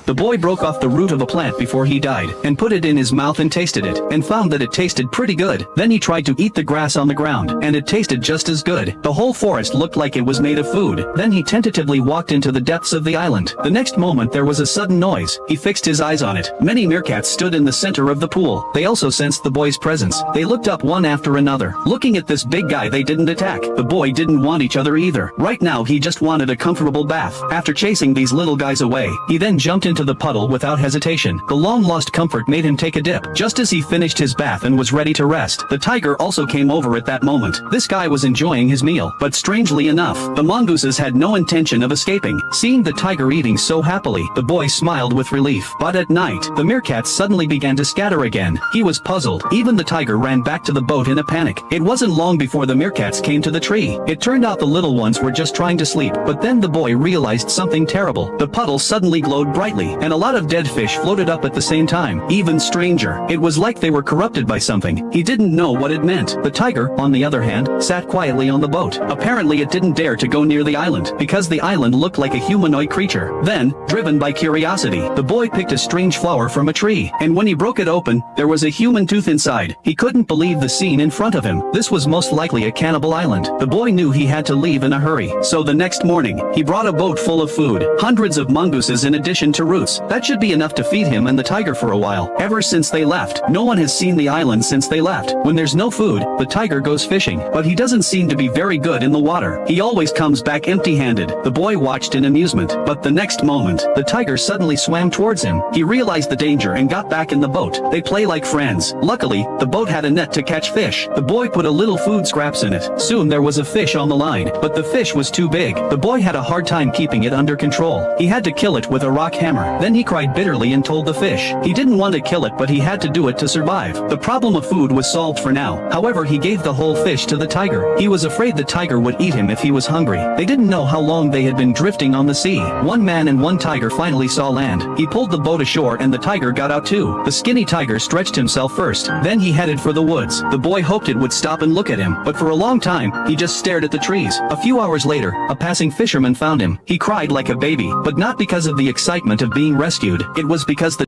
The boy broke off the root of a plant before he died, and put it in his mouth and tasted it, and found that it tasted pretty good. Then he tried to eat the grass on the ground, and it tasted just as good. The whole forest looked like it was made of food. Then he tentatively walked into the depths of the island. The next moment there was a sudden noise. He fixed his eyes on it. Many meerkats stood in the center of the pool. They also sensed the boy's presence. They looked up one after another. Looking at this big guy, they didn't attack. The boy didn't want each other either. Right now he just wanted a comfortable bath. After chasing these little guys away, he then jumped into the puddle without hesitation. The long-lost comfort made him take a dip. Just as he finished his bath and was ready to rest, the tiger also came over at that moment. This guy was enjoying his meal, but strangely enough, the mongooses had no intention of escaping. Seeing the tiger eating so happily, the boy smiled with relief. But at night, the meerkats suddenly began to scatter again. He was puzzled. Even the tiger ran back to the boat in a panic. It wasn't long before the meerkats came to the tree. It turned out the little ones were just trying to sleep, but then the boy realized something terrible. The puddle suddenly glowed brightly, and a lot of dead fish floated up at the same time. Even stranger, it was like they were corrupted by something. He didn't know what it meant. The tiger, on the other hand, sat quietly on the boat. Apparently it didn't dare to go near the island, because the island looked like a humanoid creature. Then, driven by curiosity, the boy picked a strange flower from a tree, and when he broke it open, there was a human tooth inside. He couldn't believe the scene in front of him. This was most likely a cannibal island. The boy knew he had to leave in a hurry, so the next morning, he brought a boat full of food, hundreds of mongooses in addition to roots. That should be enough to feed him and the tiger for a while. Ever since they left, no one has seen the island since they left. When there's no food, the tiger goes fishing, but he doesn't seem to be very good in the water. He always comes back empty-handed. The boy watched in amusement, but the next moment, the tiger suddenly swam towards him. He realized the danger and got back in the boat. They play like friends. Luckily, the boat had a net to catch fish. The boy put a little food scraps in it. Soon there was a fish on the line, but the fish was too big. The boy had a hard time keeping it under control. He had to kill it with a rock hammer. Then he cried bitterly and told the fish. He didn't want to kill it, but he had to do it to survive. The problem of food was solved for now. However, he gave the whole fish to the tiger. He was afraid the tiger would eat him if he was hungry. They didn't know how long they had been drifting on the sea. One man and one tiger finally saw land. He pulled the boat ashore and the tiger got out too. The skinny tiger stretched himself first. Then he headed for the woods. The boy hoped it would stop and look at him, but for a long time, he just stared at the trees. A few hours later, a passing fisherman found him. He cried like a baby, but not because of the excitement of being rescued. It was because the